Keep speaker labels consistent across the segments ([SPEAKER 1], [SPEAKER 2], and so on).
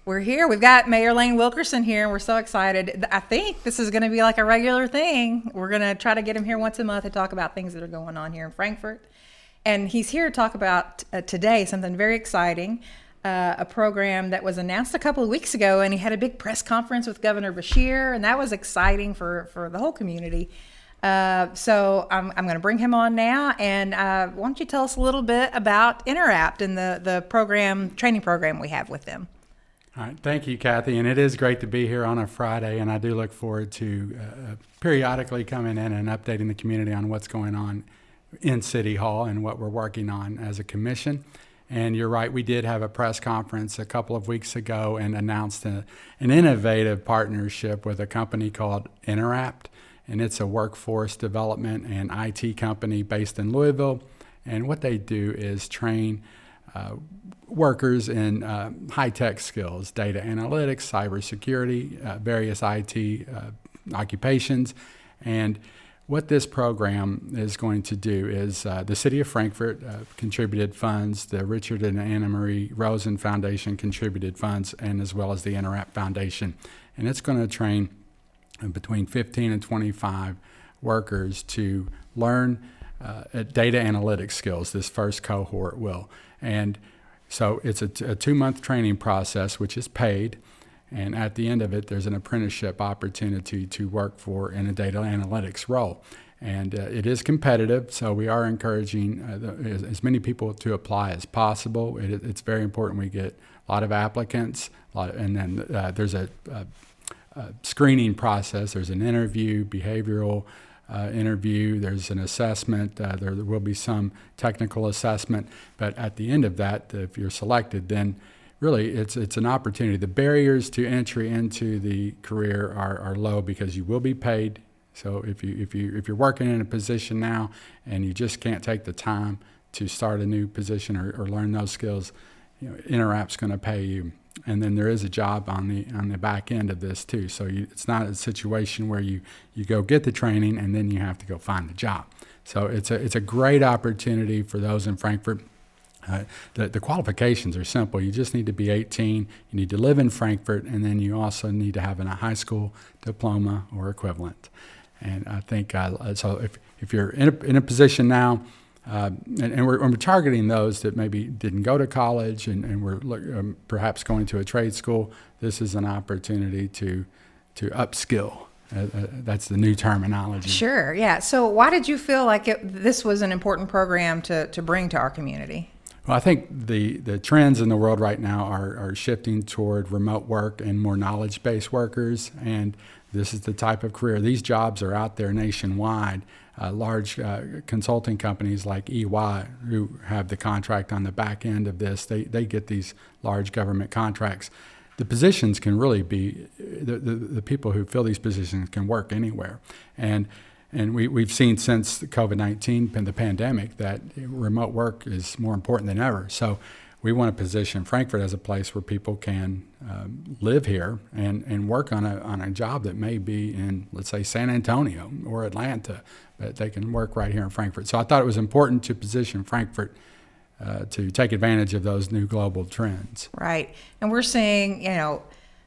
[SPEAKER 1] We're here. We've got Mayor Layne Wilkerson here, and we're so excited. I think this is going to be like a regular thing. We're going to try to get him here once a month and talk about things that are going on here in Frankfort. And he's here to talk about today something very exciting, a program that was announced a couple of weeks ago, and he had a big press conference with Governor Beshear, and that was exciting for the whole community. So I'm going to bring him on now, and why don't you tell us a little bit about Interapt and the training program we have with them.
[SPEAKER 2] All right, thank you, Cathy, and it is great to be here on a Friday, and I do look forward to periodically coming in and updating the community on what's going on in City Hall and what we're working on as a commission. And you're right, we did have a press conference a couple of weeks ago and announced an innovative partnership with a company called Interapt, and it's a workforce development and IT company based in Louisville. And what they do is train workers in high-tech skills, data analytics, cybersecurity, various IT occupations. And what this program is going to do is the City of Frankfort contributed funds, the Richard and Anna Marie Rosen Foundation contributed funds, and as well as the Interact Foundation. And it's going to train between 15 and 25 workers to learn data analytics skills. This first cohort will. And so it's a 2-month training process, which is paid. And at the end of it, there's an apprenticeship opportunity to work in a data analytics role. And it is competitive, so we are encouraging as many people to apply as possible. It's very important we get a lot of applicants, and then there's a screening process. There's an interview, behavioral interview, there's an assessment, there will be some technical assessment, but at the end of that, if you're selected, then really it's an opportunity. The barriers to entry into the career are low because you will be paid. So if you're working in a position now and you just can't take the time to start a new position or learn those skills, Interapt's going to pay you. And then there is a job on the back end of this too. So it's not a situation where you go get the training and then you have to go find the job. So it's a great opportunity for those in Frankfort. The qualifications are simple. You just need to be 18. You need to live in Frankfort, and then you also need to have a high school diploma or equivalent. And I think so. If you're in a position now. And we're targeting those that maybe didn't go to college and were perhaps going to a trade school. This is an opportunity to upskill. That's the new terminology.
[SPEAKER 1] Sure, yeah. So why did you feel like this was an important program to bring to our community?
[SPEAKER 2] Well, I think the trends in the world right now are shifting toward remote work and more knowledge-based workers, and this is the type of career. These jobs are out there nationwide. Large consulting companies like EY, who have the contract on the back end of this, they get these large government contracts. The positions can really be, the people who fill these positions can work anywhere. And we've seen since the COVID-19 and the pandemic that remote work is more important than ever. So we want to position Frankfort as a place where people can live here and work on a job that may be in, let's say, San Antonio or Atlanta, but they can work right here in Frankfort. So I thought it was important to position Frankfort to take advantage of those new global trends.
[SPEAKER 1] Right. And we're seeing,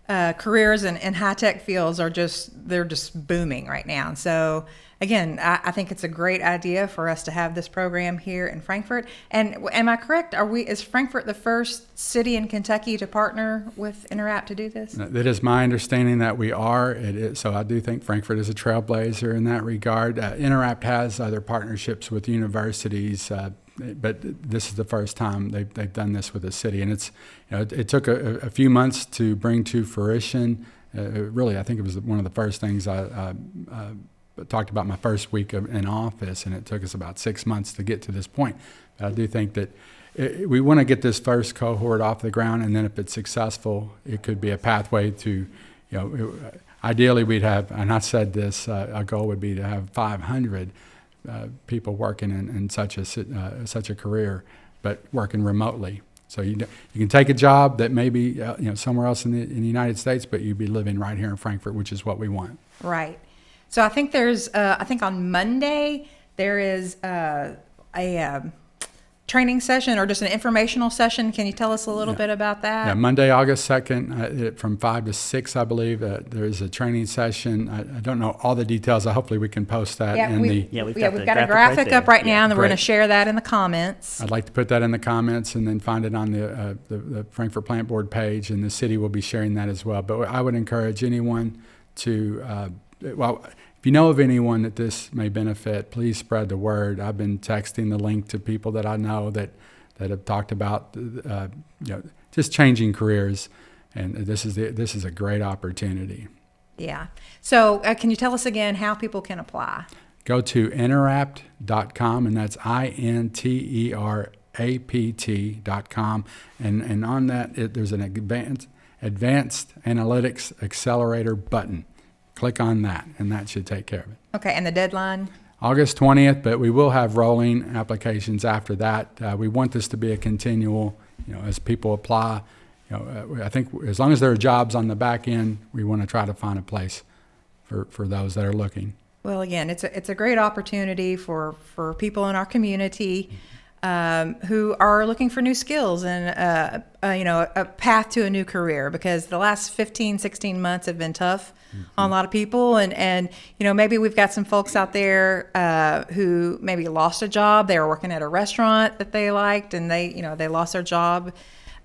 [SPEAKER 1] careers in high-tech fields they're just booming right now. So again, I think it's a great idea for us to have this program here in Frankfort. And am I correct? Is Frankfort the first city in Kentucky to partner with Interapt to do this?
[SPEAKER 2] That is my understanding that we are. It is, so I do think Frankfort is a trailblazer in that regard. Interapt has other partnerships with universities, but this is the first time they've done this with a city, and it took a few months to bring to fruition. Really, I think it was one of the first things I talked about my first week in office, and it took us about 6 months to get to this point. But I do think that we want to get this first cohort off the ground, and then if it's successful, it could be a pathway to, ideally we'd have, and I said this, our goal would be to have 500 people working in such a career, but working remotely. So you can take a job that may be somewhere else in the United States, but you'd be living right here in Frankfort, which is what we want.
[SPEAKER 1] Right. So I think I think on Monday there is a training session or just an informational session. Can you tell us a little bit about that?
[SPEAKER 2] Yeah, Monday, August 2nd, from 5 to 6, I believe. There's a training session. I don't know all the details. Hopefully we can post that in the...
[SPEAKER 3] We've
[SPEAKER 1] got a graphic up right now, and we're going to
[SPEAKER 2] Great.
[SPEAKER 1] share that in the comments.
[SPEAKER 2] I'd like to put that in the comments and then find it on the Frankfort Plant Board page, and the city will be sharing that as well. But I would encourage anyone to, if you know of anyone that this may benefit, please spread the word. I've been texting the link to people that I know that have talked about just changing careers, and this is a great opportunity.
[SPEAKER 1] Yeah. So can you tell us again how people can apply?
[SPEAKER 2] Go to interapt.com, and that's interapt.com, and on that there's an advanced analytics accelerator button. Click on that, and that should take care of it.
[SPEAKER 1] Okay, and the deadline?
[SPEAKER 2] August 20th, but we will have rolling applications after that. We want this to be a continual, as people apply. I think as long as there are jobs on the back end, we want to try to find a place for those that are looking.
[SPEAKER 1] Well, again, it's a great opportunity for people in our community who are looking for new skills and a path to a new career, because the last 15, 16 months have been tough on a lot of people, and maybe we've got some folks out there who maybe lost a job. They were working at a restaurant that they liked, and they lost their job,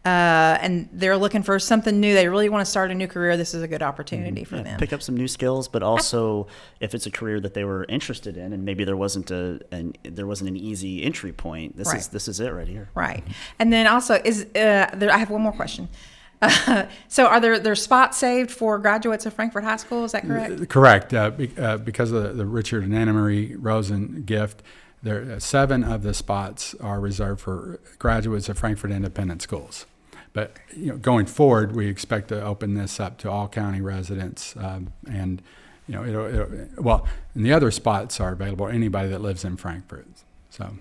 [SPEAKER 1] and they're looking for something new. They really want to start a new career. This is a good opportunity for them.
[SPEAKER 3] Pick up some new skills, but also if it's a career that they were interested in, and maybe there wasn't an easy entry point. This is it right here.
[SPEAKER 1] Right, and then also I have one more question. So are there spots saved for graduates of Frankfort High School? Is that correct?
[SPEAKER 2] Correct. Because of the Richard and Anna Marie Rosen gift, 7 of the spots are reserved for graduates of Frankfort Independent Schools. But going forward, we expect to open this up to all county residents, and and the other spots are available to anybody that lives in Frankfort. So.